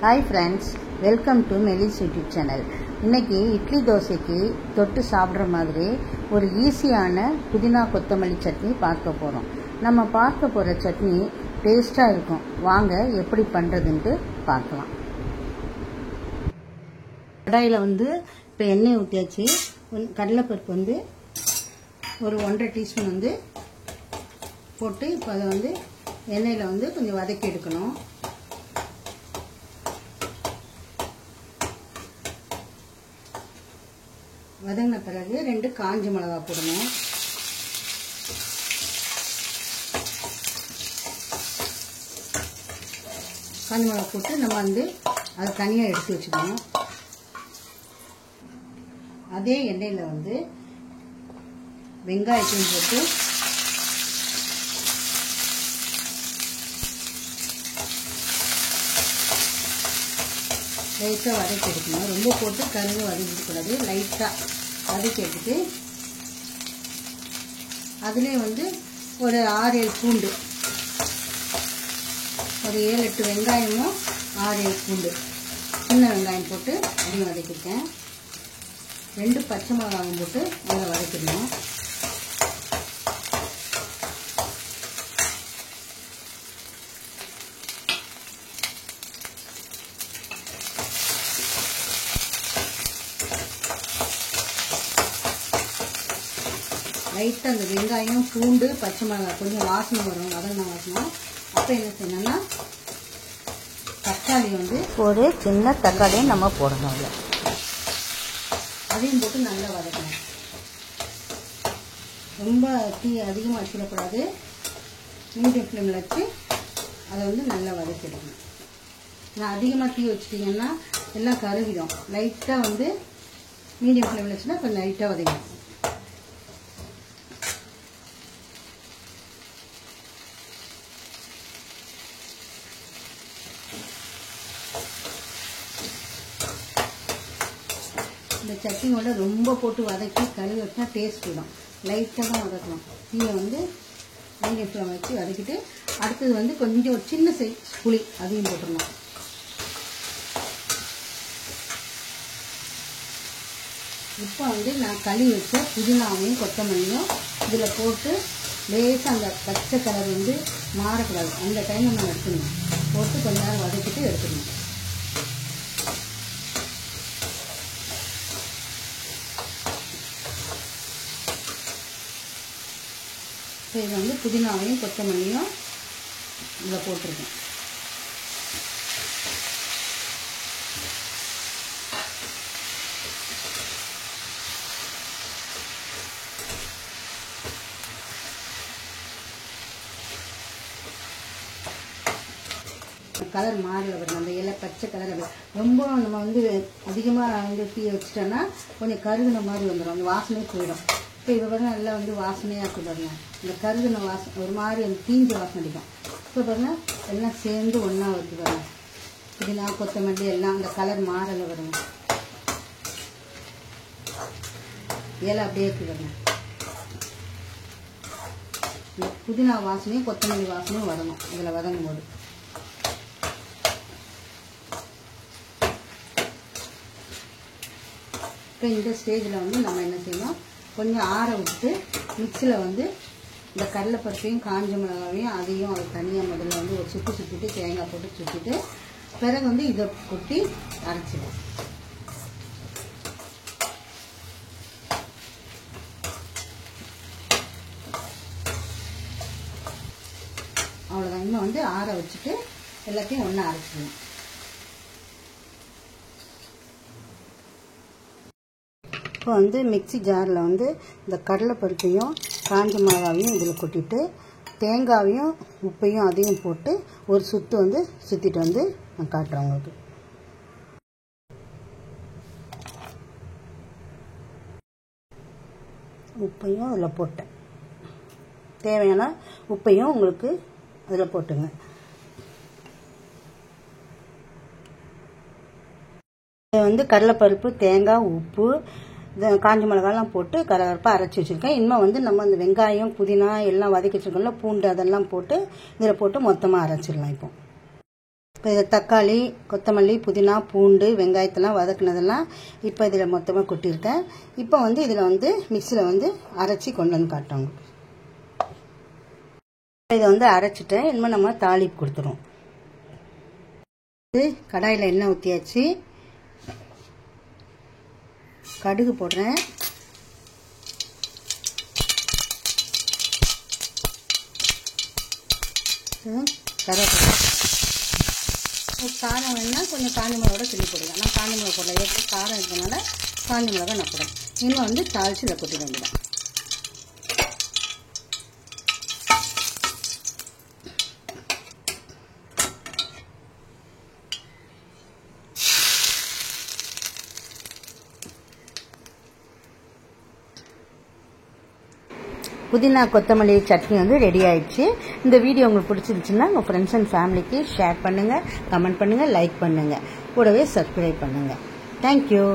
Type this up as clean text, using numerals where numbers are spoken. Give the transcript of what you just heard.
Hi friends, welcome to Melis YouTube channel. இன்றைக்கி இட்லி தோசைக்கு தொட்டு சாப்பிட்ற மாதிரி ஒரு ஈஸியான புதினா கொத்தமல்லி சட்னி பார்க்க போகிறோம். நம்ம பார்க்க போகிற சட்னி டேஸ்ட்டாக இருக்கும். வாங்க எப்படி பண்ணுறதுன்ட்டு பார்க்கலாம். கடாயில் இப்போ எண்ணெய் ஊற்றியாச்சு. கடலைப்பருப்பு ஒரு 1.5 டீஸ்பூன் போட்டு இப்போ அதை எண்ணெயில் கொஞ்சம் வதக்கி எடுக்கணும். வதங்கின பிறகு 2 காஞ்ச மிளகா போடணும். காஞ்ச மிளகா போட்டு நம்ம அதை தனியாக எடுத்து வச்சுக்கணும். அதே எண்ணெயில் வெங்காயத்தையும் போட்டு லைட்டாக வதக்கி எடுக்கணும். ரொம்ப போட்டு கருங்க வதக்கிக்கூடாது. லைட்டாக வதக்கி எடுத்துட்டு அதுலேயே ஒரு 6-7 பூண்டு, ஒரு 7-8 வெங்காயமும் 6-7 பூண்டு, சின்ன வெங்காயம் போட்டு அதையும் வதக்கிருக்கேன். 2 பச்சை மிளகாயும் போட்டு அதை வதக்கிடணும். லைட்டாக அந்த வெங்காயம் பூண்டு பச்சை மிளகாய் கொஞ்சம் வாசனை வரும், வதங்கின வாசனை. அப்போ என்ன செய்யணும்னா தக்காளி ஒரு சின்ன தக்காளியும் நம்ம போடணும். இல்லை அதையும் போட்டு நல்லா வதக்கணும். ரொம்ப தீ அதிகமாக வச்சிடக்கூடாது. மீடியம் ஃப்ளேமில் வச்சு அதை நல்லா வதக்கிடணும். நான் அதிகமாக தீ வச்சிட்டிங்கன்னா எல்லாம் கருகிடும். லைட்டாக மீடியம் ஃப்ளேமில் வச்சுன்னா கொஞ்சம் லைட்டாக வதக்கணும். இந்த சட்னியோட ரொம்ப போட்டு வதக்கி கழுவி வச்சா டேஸ்ட் விடும். லைட்டாக தான் வதக்கணும். தீயை மீடியம் ஃப்ளேம் வச்சு வதக்கிட்டு அடுத்தது கொஞ்சம் ஒரு சின்ன சைஸ் புளி அதையும் போட்டுடணும். இப்போ நான் கழுவி வச்ச புதினாவையும் கொத்தமல்லியும் இதில் போட்டு லேசாக அந்த பச்சை கலர் மாறக்கூடாது. அந்த டைம் நம்ம எடுத்துக்கணும். போட்டு கொஞ்ச நேரம் வதக்கிட்டு எடுத்துக்கணும். இது புதினாவையும் கொத்தமல்லியும் இதில் போட்டிருக்கேன். கலர் மாறல வரும். அந்த இலை பச்சை கலர் ரொம்ப நம்ம அதிகமாக தீயை வச்சுட்டோன்னா கொஞ்சம் கருகுன மாதிரி வந்துடும். அந்த வாசனையே போயிடும். இப்போ இதை நல்லா வாசனையாக இருக்கு பாருங்க. இந்த கருகுன வாசனை ஒரு மாதிரி தீஞ்ச வாசனை அடிக்கும். இப்போ பாருங்க எல்லாம் சேர்ந்து ஒன்றா வருது பாருங்க. புதினா கொத்தமல்லி எல்லாம் அந்த கலர் மாறல வருங்க. இலை அப்படியே இருக்கு பாருங்க. இந்த புதினா வாசனையும் கொத்தமல்லி வாசனையும் வரணும் இதில் வதங்கும் போது. இப்போ இந்த ஸ்டேஜில் நம்ம என்ன செய்யணும், கொஞ்சம் ஆற விட்டுட்டு மிக்சியில் இந்த கடலைப்பருப்பையும் காஞ்ச மிளகாவையும் அதையும் அதை தனியாக முதல்ல ஒரு சுற்றிட்டு தேங்காய் போட்டு சுற்றிட்டு பிறகு இதை கொட்டி அரைச்சிடும். அவ்வளோதான். இன்னும் ஆற வச்சுட்டு எல்லாத்தையும் ஒன்றா அரைச்சிடணும். இப்போ மிக்சி ஜாரில் இந்த கடலைப்பருப்பையும் காஞ்ச மிளகாவையும் இதில் கொட்டிட்டு தேங்காவையும் உப்பையும் அதையும் போட்டு ஒரு சுற்று சுற்றிட்டு நான் காட்டுறேன் உங்களுக்கு. உப்பையும் அதில் போட்டேன். தேவையான உப்பையும் உங்களுக்கு அதில் போட்டுங்க. கடலைப்பருப்பு தேங்காய் உப்பு காஞ்ச மிளகாலாம் போட்டு கரகரப்பாக அரைச்சி வச்சுருக்கேன். இன்னும் நம்ம அந்த வெங்காயம் புதினா எல்லாம் வதக்கி வச்சுருக்கோம்ல, பூண்டு அதெல்லாம் போட்டு இதில் போட்டு மொத்தமாக அரைச்சிடலாம். இப்போ இப்போ இதை தக்காளி, கொத்தமல்லி, புதினா, பூண்டு, வெங்காயத்தெல்லாம் வதக்குனதெல்லாம் இப்போ இதில் மொத்தமாக கொட்டியிருக்கேன். இப்போ வந்து இதில் வந்து மிக்சியில் வந்து அரைச்சி கொண்டு வந்து காட்டுவாங்க. இதை வந்து அரைச்சிட்டேன். இனிமேல் நம்ம தாளிப்பு கொடுத்துருவோம். கடாயில் எண்ணெய் ஊற்றியாச்சு. கடுகு போடுறேன். கருவேப்பிலை. காரம் வேணுன்னா கொஞ்சம் காஞ்சி மிளகோட கிள்ளி போடுங்க. நான் காஞ்சி மிளகா போடல, ஏற்கனவே காரம் இருக்கிறதுனால காஞ்சி மிளகா நான் போடுறேன். இன்னும் வந்து தாளித்து இதை கொட்டிட வேண்டியதான். புதினா கொத்தமல்லி சட்னி வந்து ரெடி ஆயிடுச்சு. இந்த வீடியோ உங்களுக்கு பிடிச்சிருந்துச்சுன்னா உங்கள் ஃப்ரெண்ட்ஸ் அண்ட் ஃபேமிலிக்கு ஷேர் பண்ணுங்கள், கமெண்ட் பண்ணுங்கள், லைக் பண்ணுங்கள், கூடவே சப்ஸ்கிரைப் பண்ணுங்கள். தேங்க்யூ.